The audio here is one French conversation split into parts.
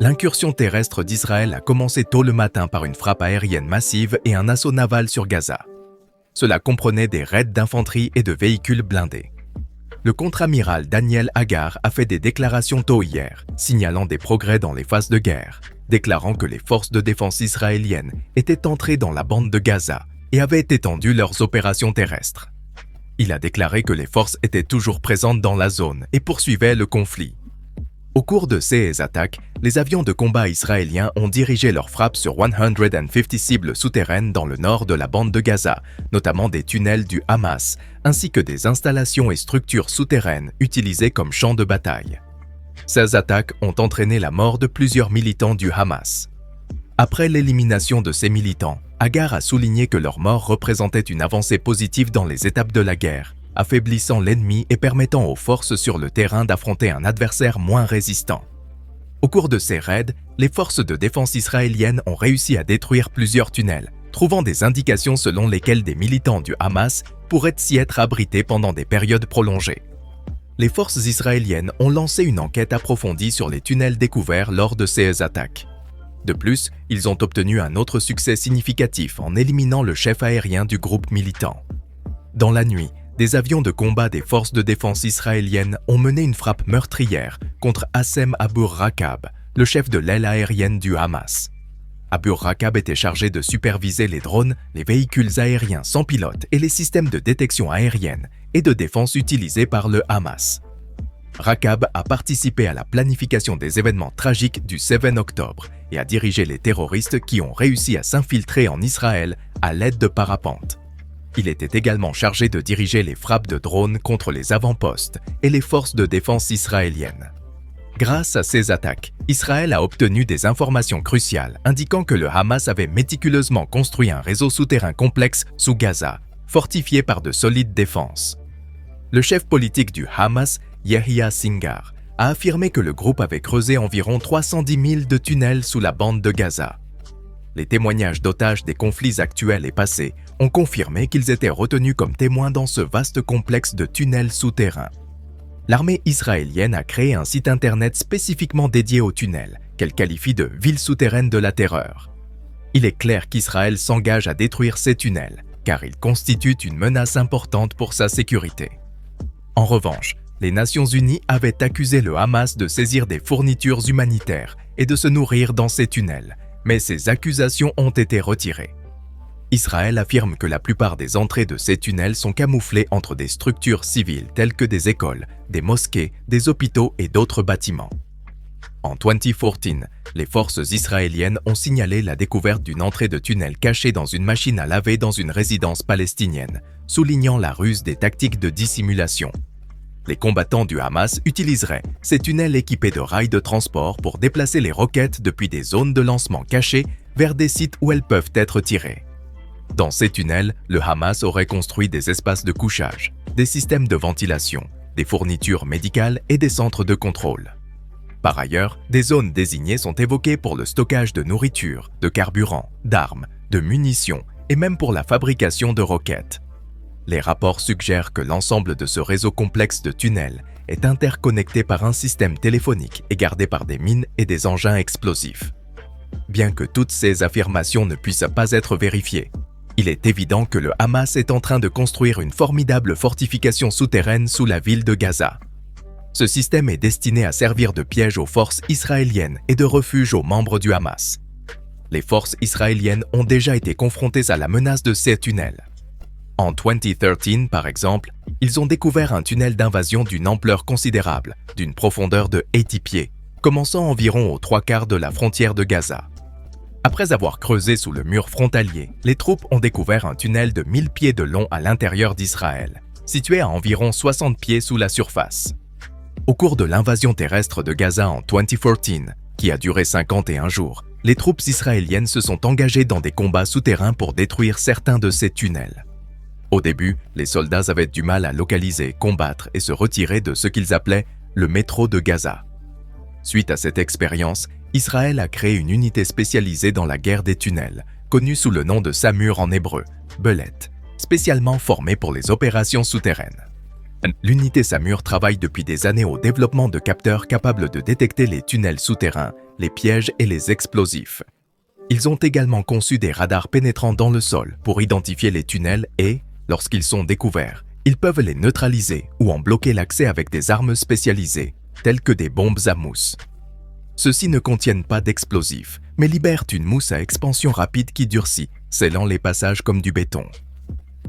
L'incursion terrestre d'Israël a commencé tôt le matin par une frappe aérienne massive et un assaut naval sur Gaza. Cela comprenait des raids d'infanterie et de véhicules blindés. Le contre-amiral Daniel Hagar a fait des déclarations tôt hier, signalant des progrès dans les phases de guerre, déclarant que les forces de défense israéliennes étaient entrées dans la bande de Gaza et avaient étendu leurs opérations terrestres. Il a déclaré que les forces étaient toujours présentes dans la zone et poursuivaient le conflit. Au cours de ces attaques, les avions de combat israéliens ont dirigé leurs frappes sur 150 cibles souterraines dans le nord de la bande de Gaza, notamment des tunnels du Hamas, ainsi que des installations et structures souterraines utilisées comme champs de bataille. Ces attaques ont entraîné la mort de plusieurs militants du Hamas. Après l'élimination de ces militants, Hagar a souligné que leur mort représentait une avancée positive dans les étapes de la guerre, affaiblissant l'ennemi et permettant aux forces sur le terrain d'affronter un adversaire moins résistant. Au cours de ces raids, les forces de défense israéliennes ont réussi à détruire plusieurs tunnels, trouvant des indications selon lesquelles des militants du Hamas pourraient s'y être abrités pendant des périodes prolongées. Les forces israéliennes ont lancé une enquête approfondie sur les tunnels découverts lors de ces attaques. De plus, ils ont obtenu un autre succès significatif en éliminant le chef aérien du groupe militant. Dans la nuit, des avions de combat des forces de défense israéliennes ont mené une frappe meurtrière contre Hassem Abu Rakab, le chef de l'aile aérienne du Hamas. Abu Rakab était chargé de superviser les drones, les véhicules aériens sans pilote et les systèmes de détection aérienne et de défense utilisés par le Hamas. Rakab a participé à la planification des événements tragiques du 7 octobre et a dirigé les terroristes qui ont réussi à s'infiltrer en Israël à l'aide de parapentes. Il était également chargé de diriger les frappes de drones contre les avant-postes et les forces de défense israéliennes. Grâce à ces attaques, Israël a obtenu des informations cruciales indiquant que le Hamas avait méticuleusement construit un réseau souterrain complexe sous Gaza, fortifié par de solides défenses. Le chef politique du Hamas, Yahya Singar, a affirmé que le groupe avait creusé environ 310 000 de tunnels sous la bande de Gaza. Les témoignages d'otages des conflits actuels et passés ont confirmé qu'ils étaient retenus comme témoins dans ce vaste complexe de tunnels souterrains. L'armée israélienne a créé un site internet spécifiquement dédié aux tunnels, qu'elle qualifie de « ville souterraine de la terreur ». Il est clair qu'Israël s'engage à détruire ces tunnels, car ils constituent une menace importante pour sa sécurité. En revanche, les Nations Unies avaient accusé le Hamas de saisir des fournitures humanitaires et de se nourrir dans ces tunnels, mais ces accusations ont été retirées. Israël affirme que la plupart des entrées de ces tunnels sont camouflées entre des structures civiles telles que des écoles, des mosquées, des hôpitaux et d'autres bâtiments. En 2014, les forces israéliennes ont signalé la découverte d'une entrée de tunnel cachée dans une machine à laver dans une résidence palestinienne, soulignant la ruse des tactiques de dissimulation. Les combattants du Hamas utiliseraient ces tunnels équipés de rails de transport pour déplacer les roquettes depuis des zones de lancement cachées vers des sites où elles peuvent être tirées. Dans ces tunnels, le Hamas aurait construit des espaces de couchage, des systèmes de ventilation, des fournitures médicales et des centres de contrôle. Par ailleurs, des zones désignées sont évoquées pour le stockage de nourriture, de carburant, d'armes, de munitions et même pour la fabrication de roquettes. Les rapports suggèrent que l'ensemble de ce réseau complexe de tunnels est interconnecté par un système téléphonique et gardé par des mines et des engins explosifs. Bien que toutes ces affirmations ne puissent pas être vérifiées, il est évident que le Hamas est en train de construire une formidable fortification souterraine sous la ville de Gaza. Ce système est destiné à servir de piège aux forces israéliennes et de refuge aux membres du Hamas. Les forces israéliennes ont déjà été confrontées à la menace de ces tunnels. En 2013, par exemple, ils ont découvert un tunnel d'invasion d'une ampleur considérable, d'une profondeur de 80 pieds, commençant environ aux 3/4 de la frontière de Gaza. Après avoir creusé sous le mur frontalier, les troupes ont découvert un tunnel de 1000 pieds de long à l'intérieur d'Israël, situé à environ 60 pieds sous la surface. Au cours de l'invasion terrestre de Gaza en 2014, qui a duré 51 jours, les troupes israéliennes se sont engagées dans des combats souterrains pour détruire certains de ces tunnels. Au début, les soldats avaient du mal à localiser, combattre et se retirer de ce qu'ils appelaient le métro de Gaza. Suite à cette expérience, Israël a créé une unité spécialisée dans la guerre des tunnels, connue sous le nom de Samur en hébreu, Belet, spécialement formée pour les opérations souterraines. L'unité SAMUR travaille depuis des années au développement de capteurs capables de détecter les tunnels souterrains, les pièges et les explosifs. Ils ont également conçu des radars pénétrants dans le sol pour identifier les tunnels et, lorsqu'ils sont découverts, ils peuvent les neutraliser ou en bloquer l'accès avec des armes spécialisées, telles que des bombes à mousse. Ceux-ci ne contiennent pas d'explosifs, mais libèrent une mousse à expansion rapide qui durcit, scellant les passages comme du béton.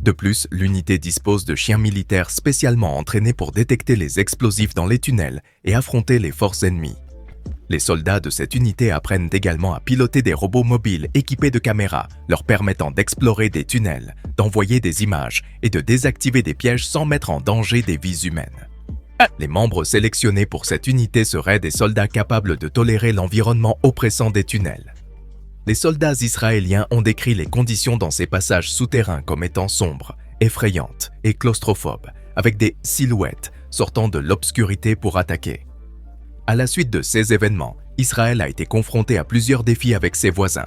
De plus, l'unité dispose de chiens militaires spécialement entraînés pour détecter les explosifs dans les tunnels et affronter les forces ennemies. Les soldats de cette unité apprennent également à piloter des robots mobiles équipés de caméras, leur permettant d'explorer des tunnels, d'envoyer des images et de désactiver des pièges sans mettre en danger des vies humaines. Les membres sélectionnés pour cette unité seraient des soldats capables de tolérer l'environnement oppressant des tunnels. Les soldats israéliens ont décrit les conditions dans ces passages souterrains comme étant sombres, effrayantes et claustrophobes, avec des silhouettes sortant de l'obscurité pour attaquer. À la suite de ces événements, Israël a été confronté à plusieurs défis avec ses voisins.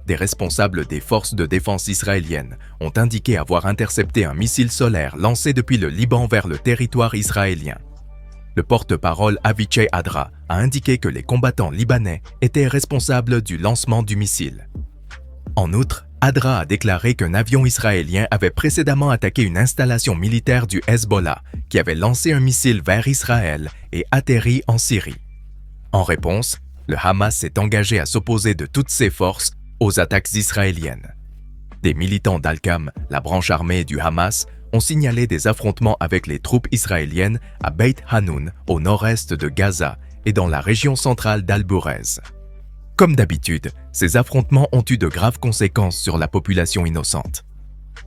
Des responsables des forces de défense israéliennes ont indiqué avoir intercepté un missile solaire lancé depuis le Liban vers le territoire israélien. Le porte-parole Avichai Adra a indiqué que les combattants libanais étaient responsables du lancement du missile. En outre, Adra a déclaré qu'un avion israélien avait précédemment attaqué une installation militaire du Hezbollah qui avait lancé un missile vers Israël et atterri en Syrie. En réponse, le Hamas s'est engagé à s'opposer de toutes ses forces aux attaques israéliennes. Des militants d'Al-Qam, la branche armée du Hamas, ont signalé des affrontements avec les troupes israéliennes à Beit Hanoun, au nord-est de Gaza et dans la région centrale d'Al-Bourez. Comme d'habitude, ces affrontements ont eu de graves conséquences sur la population innocente.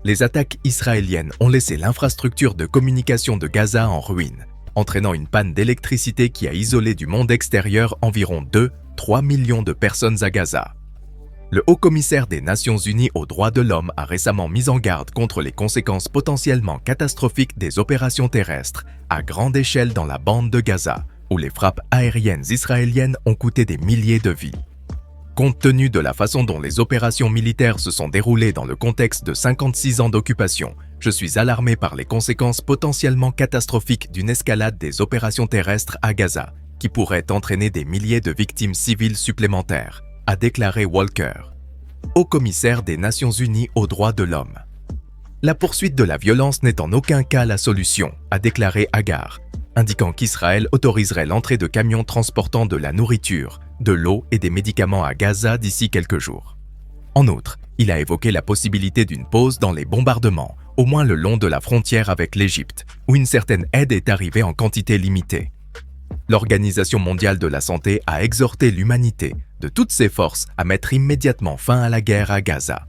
Les attaques israéliennes ont laissé l'infrastructure de communication de Gaza en ruine, entraînant une panne d'électricité qui a isolé du monde extérieur environ 2-3 millions de personnes à Gaza. Le haut-commissaire des Nations Unies aux droits de l'homme a récemment mis en garde contre les conséquences potentiellement catastrophiques des opérations terrestres à grande échelle dans la bande de Gaza, où les frappes aériennes israéliennes ont coûté des milliers de vies. Compte tenu de la façon dont les opérations militaires se sont déroulées dans le contexte de 56 ans d'occupation, je suis alarmé par les conséquences potentiellement catastrophiques d'une escalade des opérations terrestres à Gaza, qui pourrait entraîner des milliers de victimes civiles supplémentaires, a déclaré Walker, haut-commissaire des Nations Unies aux droits de l'homme. La poursuite de la violence n'est en aucun cas la solution, a déclaré Hagar, indiquant qu'Israël autoriserait l'entrée de camions transportant de la nourriture, de l'eau et des médicaments à Gaza d'ici quelques jours. En outre, il a évoqué la possibilité d'une pause dans les bombardements, au moins le long de la frontière avec l'Égypte, où une certaine aide est arrivée en quantité limitée. L'Organisation mondiale de la santé a exhorté l'humanité, de toutes ses forces, à mettre immédiatement fin à la guerre à Gaza.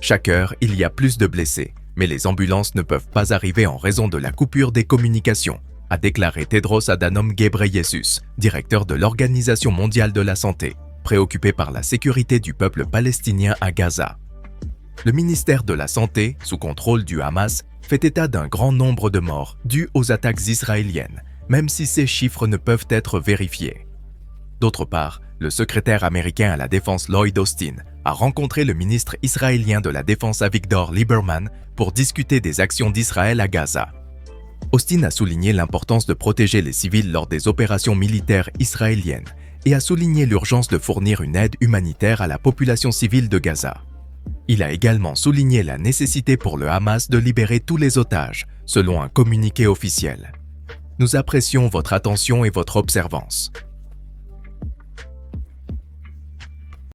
Chaque heure, il y a plus de blessés, mais les ambulances ne peuvent pas arriver en raison de la coupure des communications, a déclaré Tedros Adhanom Ghebreyesus, directeur de l'Organisation mondiale de la santé, préoccupé par la sécurité du peuple palestinien à Gaza. Le ministère de la Santé, sous contrôle du Hamas, fait état d'un grand nombre de morts dus aux attaques israéliennes, même si ces chiffres ne peuvent être vérifiés. D'autre part, le secrétaire américain à la Défense Lloyd Austin a rencontré le ministre israélien de la Défense Avigdor Lieberman pour discuter des actions d'Israël à Gaza. Austin a souligné l'importance de protéger les civils lors des opérations militaires israéliennes et a souligné l'urgence de fournir une aide humanitaire à la population civile de Gaza. Il a également souligné la nécessité pour le Hamas de libérer tous les otages, selon un communiqué officiel. Nous apprécions votre attention et votre observance.